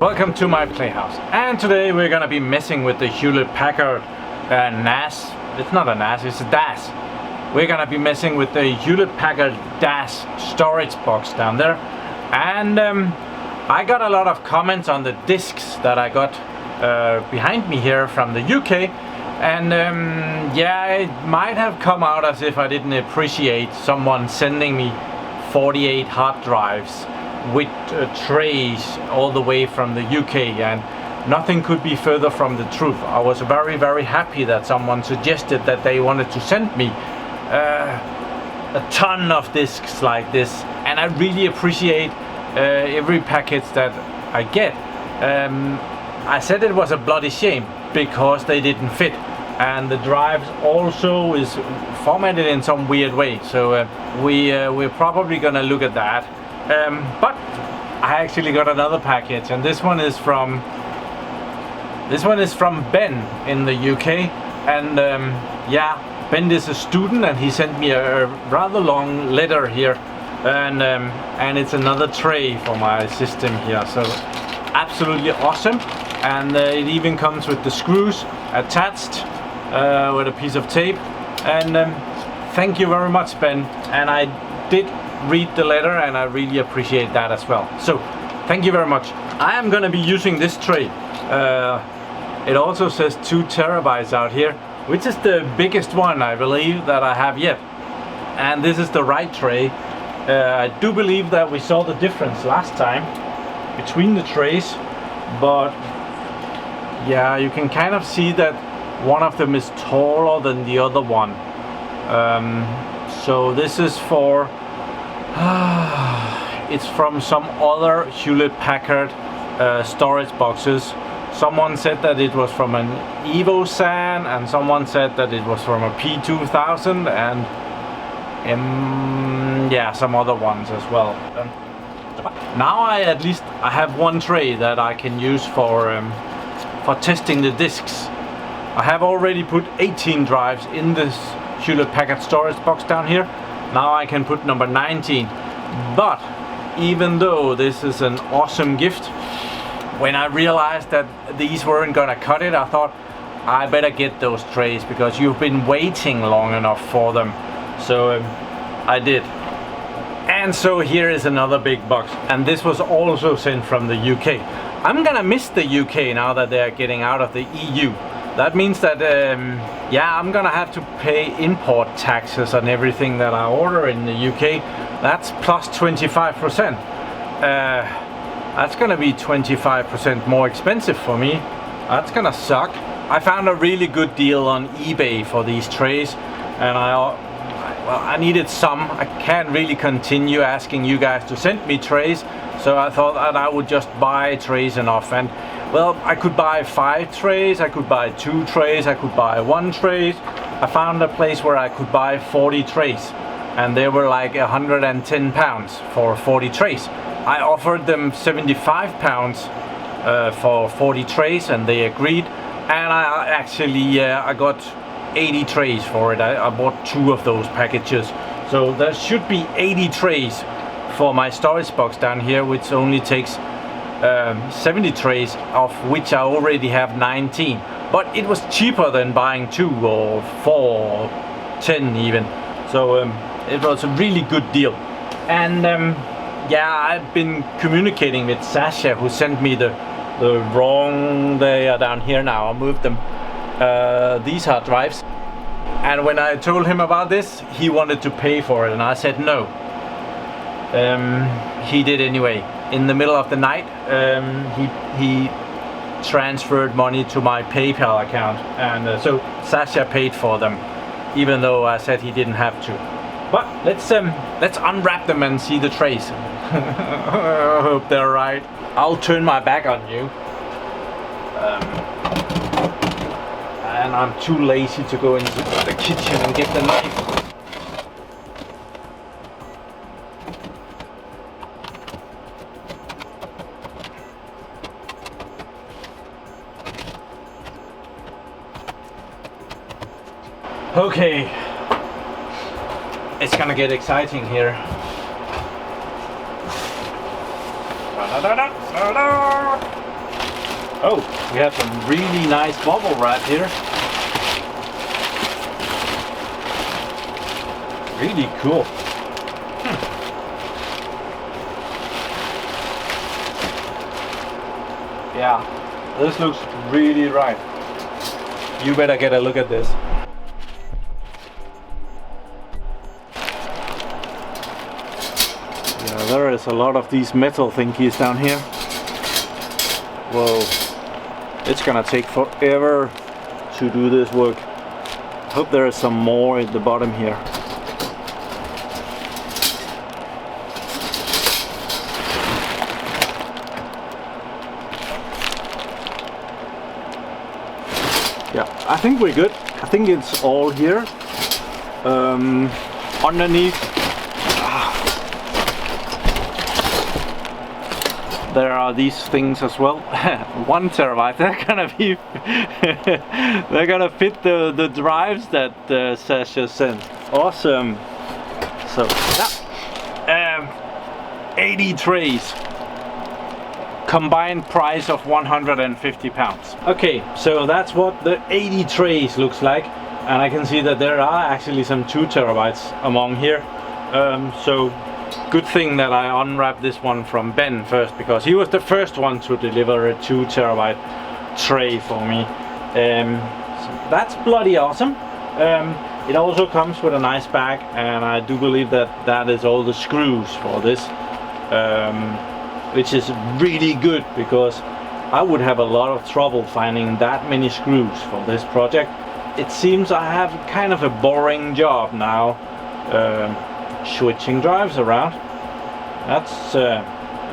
Welcome to my playhouse, and today we're gonna be messing with the Hewlett-Packard NAS. It's not a NAS, it's a DAS. We're gonna be messing with the Hewlett-Packard DAS storage box down there, and I got a lot of comments on the discs that I got behind me here from the UK, and yeah, it might have come out as if I didn't appreciate someone sending me 48 hard drives with trays all the way from the UK, and nothing could be further from the truth. I was very happy that someone suggested that they wanted to send me a ton of discs like this, and I really appreciate every package that I get. I said it was a bloody shame because they didn't fit, and the drives also is formatted in some weird way, so we're probably gonna look at that. But I actually got another package, and this one is from Ben in the UK, and yeah, Ben is a student, and he sent me a rather long letter here, and it's another tray for my system here, so absolutely awesome. And it even comes with the screws attached with a piece of tape, and thank you very much, Ben, and I did read the letter and I really appreciate that as well, so thank you very much. I am gonna be using this tray. It also says 2 terabytes out here, which is the biggest one I believe that I have yet, and this is the right tray. I do believe that we saw the difference last time between the trays, but yeah, you can kind of see that one of them is taller than the other one. So this is for it's from some other Hewlett-Packard storage boxes. Someone said that it was from an EvoSAN, and someone said that it was from a P2000, and yeah, some other ones as well. Now I have one tray that I can use for testing the discs. I have already put 18 drives in this Hewlett-Packard storage box down here. Now I can put number 19, but even though this is an awesome gift, when I realized that these weren't gonna cut it, I thought I better get those trays because you've been waiting long enough for them. So I did. And so here is another big box, and this was also sent from the UK. I'm gonna miss the UK now that they're getting out of the EU. That means that yeah, I'm gonna have to pay import taxes on everything that I order in the UK. That's plus 25%. That's gonna be 25% more expensive for me. That's gonna suck. I found a really good deal on eBay for these trays, and I needed some. I can't really continue asking you guys to send me trays, so I thought that I would just buy trays enough. And well, I could buy 5 trays, I could buy 2 trays, I could buy 1 tray. I found a place where I could buy 40 trays, and they were like 110 pounds for 40 trays. I offered them 75 pounds for 40 trays, and they agreed, and I actually I got 80 trays for it. I bought 2 of those packages, so there should be 80 trays for my storage box down here, which only takes 70 trays, of which I already have 19. But it was cheaper than buying 2 or 4 or 10 even, so it was a really good deal. And yeah, I've been communicating with Sasche, who sent me the wrong, they are down here now, I moved them, these hard drives, and when I told him about this, he wanted to pay for it, and I said no. He did anyway. In the middle of the night, he transferred money to my PayPal account, and so Sasha paid for them, even though I said he didn't have to. But let's unwrap them and see the trays. I hope they're right. I'll turn my back on you, and I'm too lazy to go into the kitchen and get the knife. Okay, it's gonna get exciting here. Oh, we have some really nice bubble wrap here. Really cool. Yeah, this looks really right. You better get a look at this. Yeah, there is a lot of these metal thingies down here. Whoa, it's gonna take forever to do this work. Hope there is some more at the bottom here. Yeah, I think we're good. I think it's all here. Underneath, there are these things as well. 1 terabyte. They're gonna be. They're gonna fit the drives that Sasche sent. Awesome. So yeah, 80 trays. Combined price of £150. Okay, so that's what the 80 trays looks like, and I can see that there are actually some 2 terabytes among here. So good thing that I unwrapped this one from Ben first, because he was the first one to deliver a 2 terabyte tray for me. So that's bloody awesome. It also comes with a nice bag, and I do believe that that is all the screws for this. Which is really good, because I would have a lot of trouble finding that many screws for this project. It seems I have kind of a boring job now, switching drives around. That's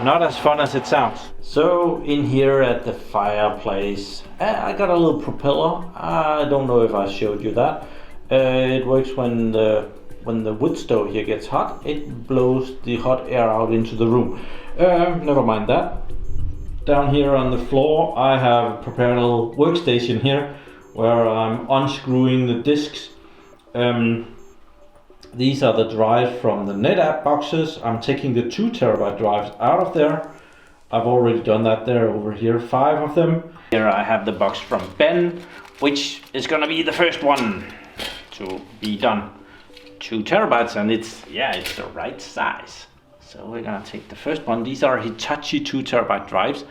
not as fun as it sounds. So in here at the fireplace, I got a little propeller. I don't know if I showed you that. It works when the wood stove here gets hot. It blows the hot air out into the room. Never mind that. Down here on the floor I have prepared a little workstation here where I'm unscrewing the discs. These are the drives from the NetApp boxes. I'm taking the 2 terabyte drives out of there. I've already done that there over here, 5 of them. Here I have the box from Ben, which is gonna be the first one to be done. 2 terabytes, and it's the right size. So we're gonna take the first one. These are Hitachi 2 terabyte drives,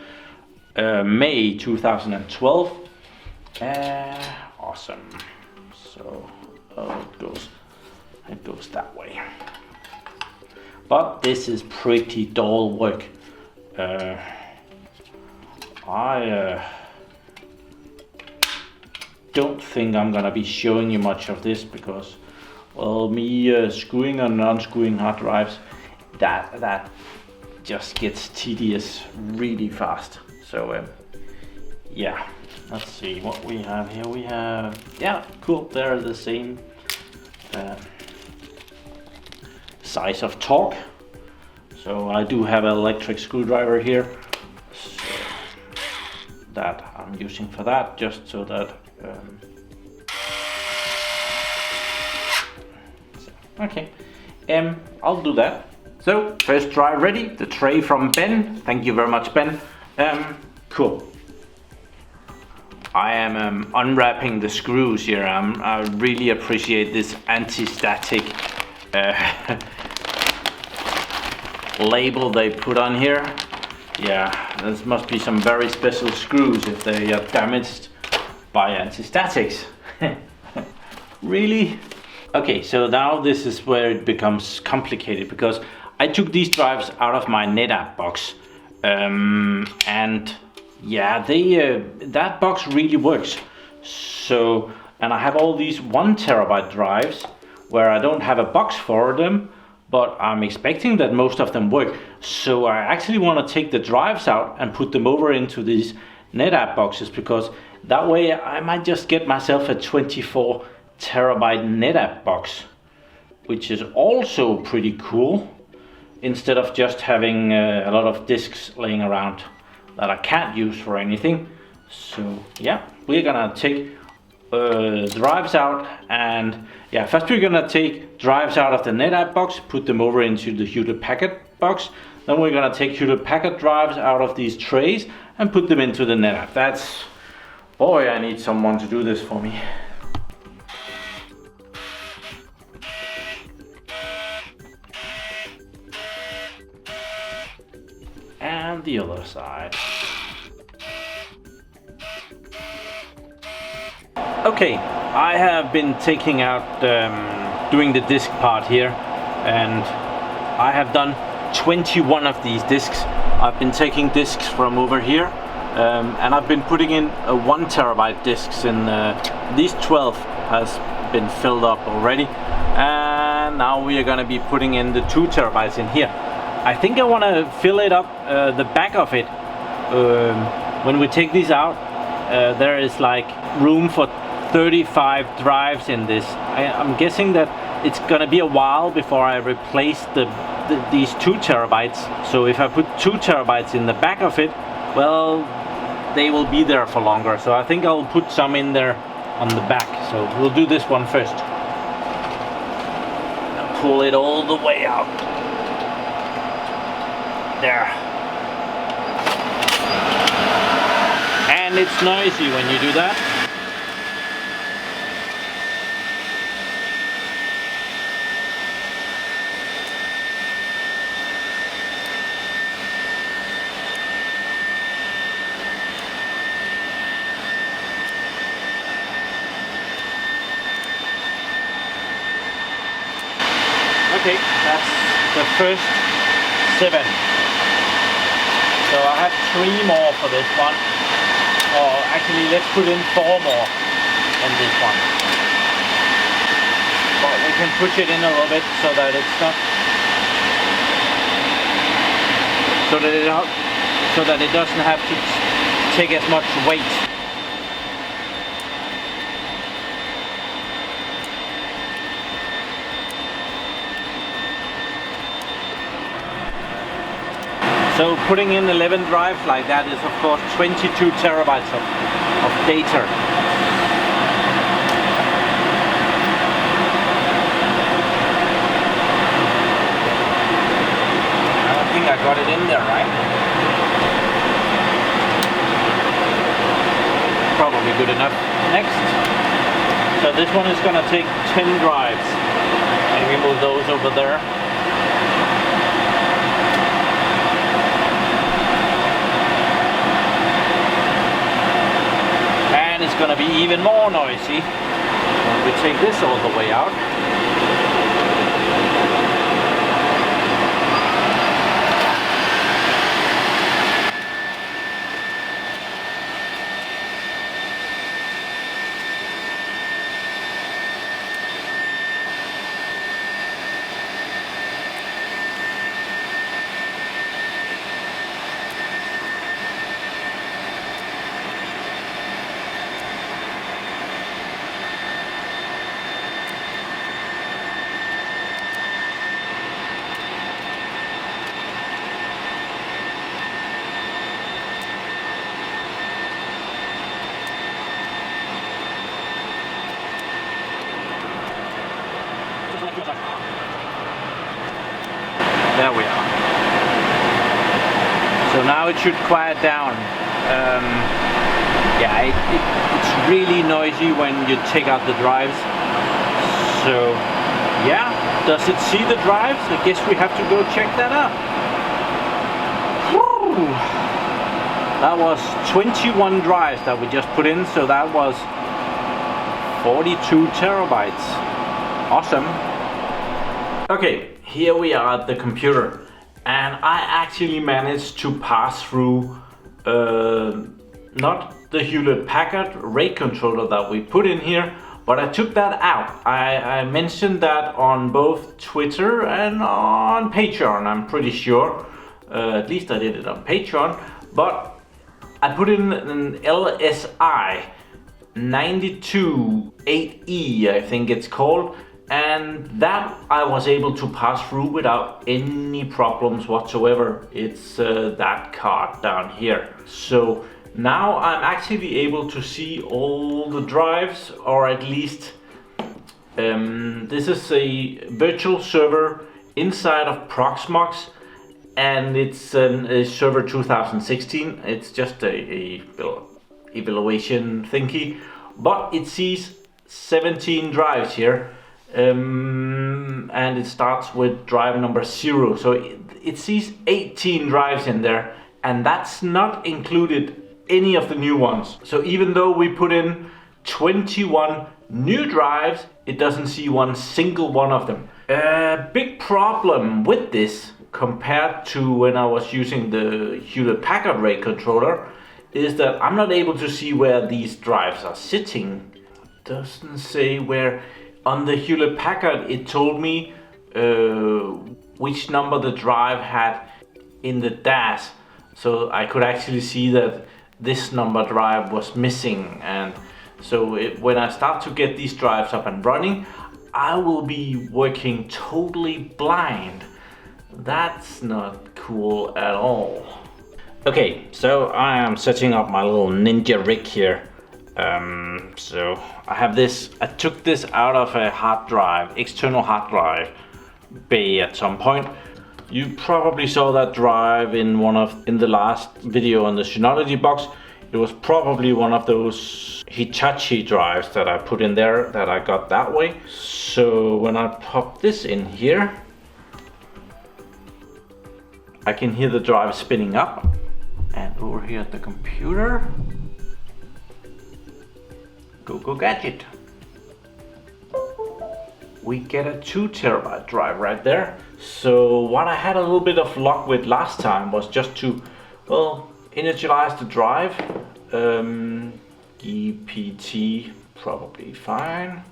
May 2012. Awesome. So it goes that way. But this is pretty dull work. I don't think I'm gonna be showing you much of this, because, well, me screwing and unscrewing hard drives, that just gets tedious really fast. So yeah, let's see what we have here. We have, yeah, cool, they're the same size of torque. So I do have an electric screwdriver here, so that I'm using for that, just so that okay, I'll do that. So first drive ready, the tray from Ben. Thank you very much, Ben. Cool. I am unwrapping the screws here. I really appreciate this anti-static label they put on here. Yeah, this must be some very special screws if they are damaged by anti-statics. Really? Okay, so now this is where it becomes complicated, because I took these drives out of my NetApp box, and yeah, that box really works. So, and I have all these 1 terabyte drives where I don't have a box for them, but I'm expecting that most of them work. So I actually want to take the drives out and put them over into these NetApp boxes, because that way I might just get myself a 24 terabyte NetApp box, which is also pretty cool, instead of just having a lot of disks laying around that I can't use for anything. So yeah, we're gonna take drives out, and yeah, first we're gonna take drives out of the NetApp box, put them over into the Hewlett Packard box. Then we're gonna take Hewlett Packard drives out of these trays and put them into the NetApp. That's, boy, I need someone to do this for me. And the other side. Okay, I have been taking out, doing the disk part here, and I have done 21 of these disks. I've been taking disks from over here, and I've been putting in 1 terabyte disks in. These 12 has been filled up already, and now we are going to be putting in the 2 terabytes in here. I think I want to fill it up, the back of it. When we take these out, there is like room for 35 drives in this. I'm guessing that it's gonna be a while before I replace these 2 terabytes. So if I put 2 terabytes in the back of it, well, they will be there for longer. So I think I'll put some in there on the back. So we'll do this one first. And pull it all the way out. There. And it's noisy when you do that. Okay, that's the first 7. So I have 3 more for this one. Or actually, let's put in 4 more in this one. But we can push it in a little bit so that it's not, so that it doesn't have to take as much weight. So putting in 11 drives like that is of course 22 terabytes of data. I think I got it in there, right? Probably good enough. Next. So this one is going to take 10 drives. And we move those over there. It's going to be even more noisy when we take this all the way out. There we are. So now it should quiet down. Yeah, it's really noisy when you take out the drives. So yeah, does it see the drives? I guess we have to go check that out. Whew. That was 21 drives that we just put in, so that was 42 terabytes. Awesome. Okay, here we are at the computer, and I actually managed to pass through not the Hewlett Packard RAID controller that we put in here, but I took that out. I mentioned that on both Twitter and on Patreon, I'm pretty sure. At least I did it on Patreon, but I put in an LSI 928E, I think it's called, and that I was able to pass through without any problems whatsoever. It's that card down here. So Now I'm actually able to see all the drives, or at least this is a virtual server inside of Proxmox, and it's a server 2016. It's just a evaluation thingy, but it sees 17 drives here, and it starts with drive number 0, so it sees 18 drives in there, and that's not included any of the new ones. So even though we put in 21 new drives, it doesn't see one single one of them. A big problem with this compared to when I was using the Hewlett-Packard RAID controller is that I'm not able to see where these drives are sitting. It doesn't say where. On the Hewlett-Packard it told me which number the drive had in the DAS, so I could actually see that this number drive was missing, and so when I start to get these drives up and running, I will be working totally blind. That's not cool at all. Okay, so I am setting up my little ninja rig here. So I have this, I took this out of a hard drive, external hard drive bay at some point. You probably saw that drive in the last video on the Synology box. It was probably one of those Hitachi drives that I put in there that I got that way. So when I pop this in here, I can hear the drive spinning up, and over here at the computer, go gadget. We get a 2 terabyte drive right there. So what I had a little bit of luck with last time was just to, well, initialize the drive. GPT probably fine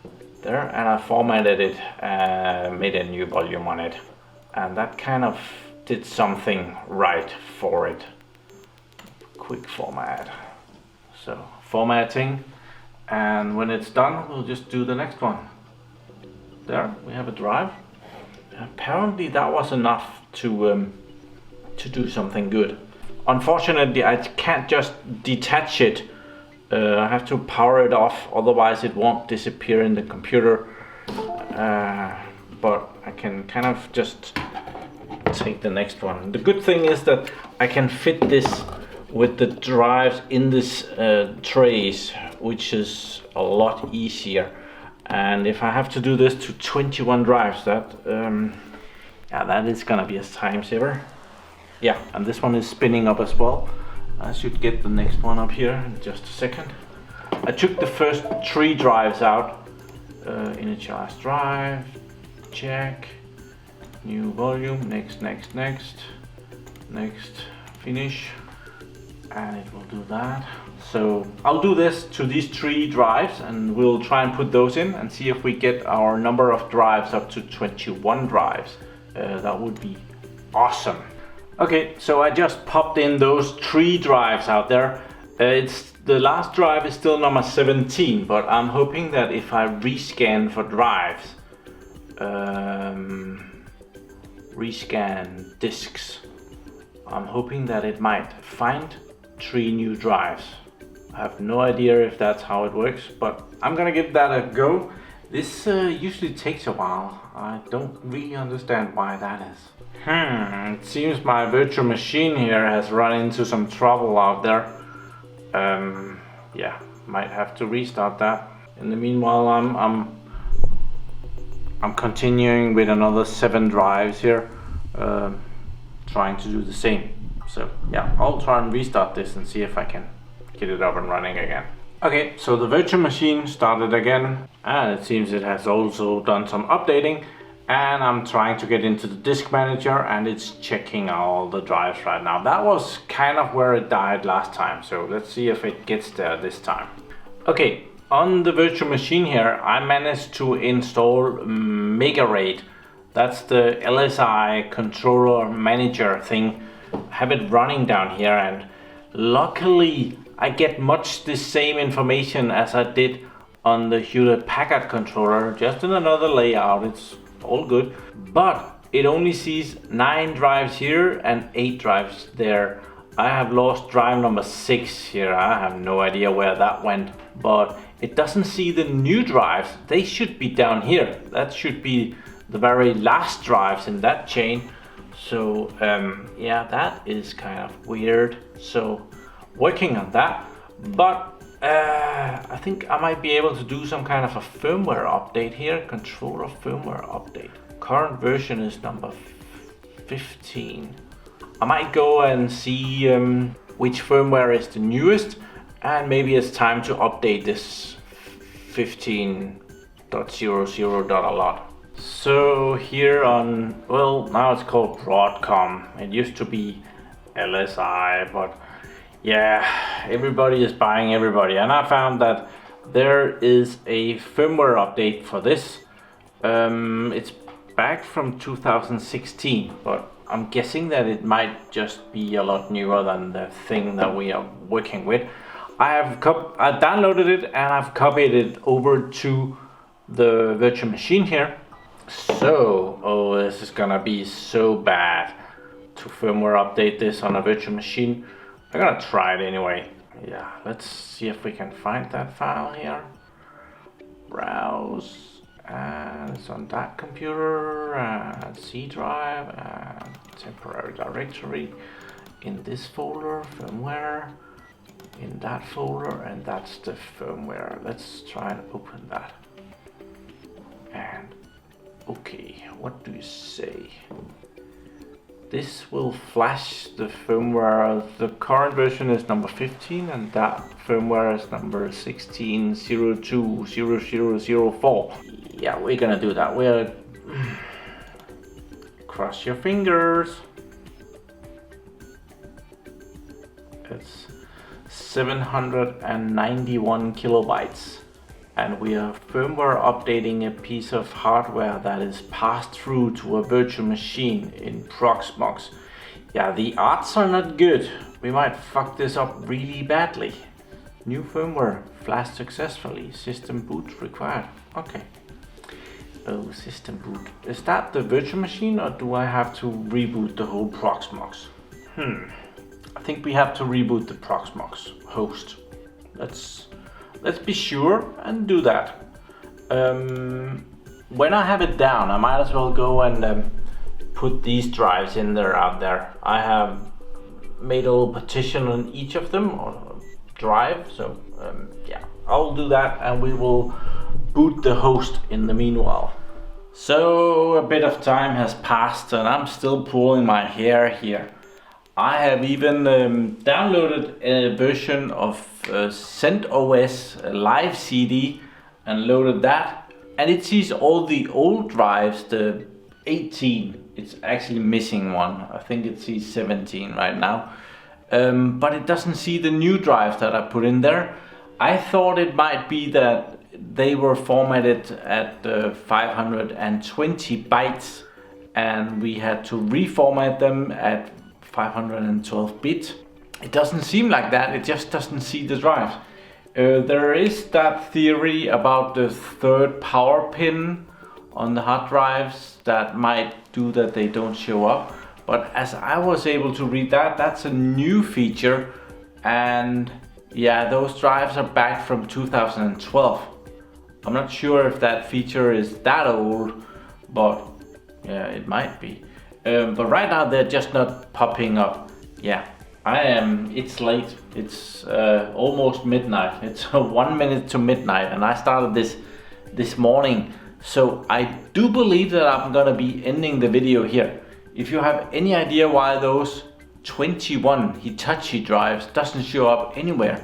there, and I formatted it and made a new volume on it, and that kind of did something right for it. Quick format. So formatting, and when it's done we'll just do the next one. There we have a drive. Apparently that was enough to do something good. Unfortunately I can't just detach it. I have to power it off, otherwise it won't disappear in the computer. But I can kind of just take the next one. The good thing is that I can fit this with the drives in this trays, which is a lot easier. And if I have to do this to 21 drives, that is gonna be a time saver. Yeah, and this one is spinning up as well. I should get the next one up here in just a second. I took the first 3 drives out. Initialize drive, check, new volume, next, finish, and it will do that. So I'll do this to these 3 drives, and we'll try and put those in and see if we get our number of drives up to 21 drives. That would be awesome. Okay, so I just popped in those 3 drives out there. It's the last drive is still number 17, but I'm hoping that if I rescan for drives, rescan disks, I'm hoping that it might find 3 new drives. I have no idea if that's how it works, but I'm gonna give that a go. This usually takes a while. I don't really understand why that is. It seems my virtual machine here has run into some trouble out there. Yeah, might have to restart that. In the meanwhile, I'm continuing with another 7 drives here, trying to do the same. So yeah, I'll try and restart this and see if I can get it up and running again. Okay, so the virtual machine started again, and it seems it has also done some updating, and I'm trying to get into the disk manager, and it's checking all the drives right now. That was kind of where it died last time, so let's see if it gets there this time. Okay, on the virtual machine here, I managed to install MegaRAID. That's the LSI controller manager thing. Have it running down here, and luckily I get much the same information as I did on the Hewlett-Packard controller, just in another layout. It's all good, but it only sees 9 drives here and 8 drives there. I have lost drive number 6 here. I have no idea where that went, but it doesn't see the new drives. They should be down here. That should be the very last drives in that chain. So yeah, that is kind of weird. So working on that, but I think I might be able to do some kind of a firmware update here. Controller firmware update. Current version is number 15. I might go and see which firmware is the newest, and maybe it's time to update this 15.00.a lot. So here on, well, now it's called Broadcom. It used to be LSI, but yeah, everybody is buying everybody. And I found that there is a firmware update for this. It's back from 2016, but I'm guessing that it might just be a lot newer than the thing that we are working with. I downloaded it and I've copied it over to the virtual machine here. So, oh, this is gonna be so bad to firmware update this on a virtual machine. I'm gonna try it anyway. Yeah, let's see if we can find that file here. Browse. And it's on that computer, and C drive, and temporary directory in this folder, firmware, in that folder, and that's the firmware. Let's try and open that. And okay, what do you say? This will flash the firmware. The current version is number 15, and that firmware is number 16.02.0004. Yeah, we're gonna do that. We'll cross your fingers. It's 791 kilobytes, and we are firmware updating a piece of hardware that is passed through to a virtual machine in Proxmox. Yeah, the odds are not good. We might fuck this up really badly. New firmware flashed successfully. System boot required. Okay. Oh, system boot. Is that the virtual machine, or do I have to reboot the whole Proxmox? I think we have to reboot the Proxmox host. Let's be sure and do that. When I have it down, I might as well go and put these drives in there out there. I have made a little partition on each of them, or drive. So yeah, I'll do that, and we will boot the host in the meanwhile. So a bit of time has passed and I'm still pulling my hair here. I have even downloaded a version of CentOS live CD and loaded that, and it sees all the old drives, the 18. It's actually missing one. I think it sees 17 right now, but it doesn't see the new drives that I put in there. I thought it might be that they were formatted at 520 bytes, and we had to reformat them at 512 bit. It doesn't seem like that. It just doesn't see the drives. There is that theory about the third power pin on the hard drives that might do that they don't show up. But as I was able to read that, that's a new feature, and yeah, those drives are back from 2012. I'm not sure if that feature is that old, but yeah, it might be. But right now they're just not popping up. Yeah, it's late. It's almost midnight. It's 1 minute to midnight, and I started this morning. So I do believe that I'm gonna be ending the video here. If you have any idea why those 21 Hitachi drives doesn't show up anywhere,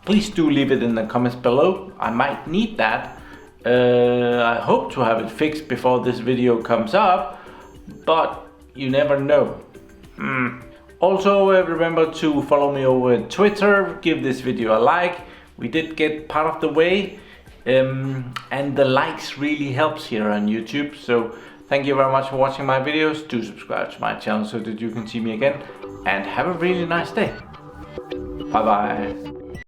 please do leave it in the comments below. I might need that. I hope to have it fixed before this video comes up, but you never know. Also, remember to follow me over Twitter, give this video a like. We did get part of the way, and the likes really helps here on YouTube. So thank you very much for watching my videos. Do subscribe to my channel so that you can see me again, and have a really nice day. Bye bye.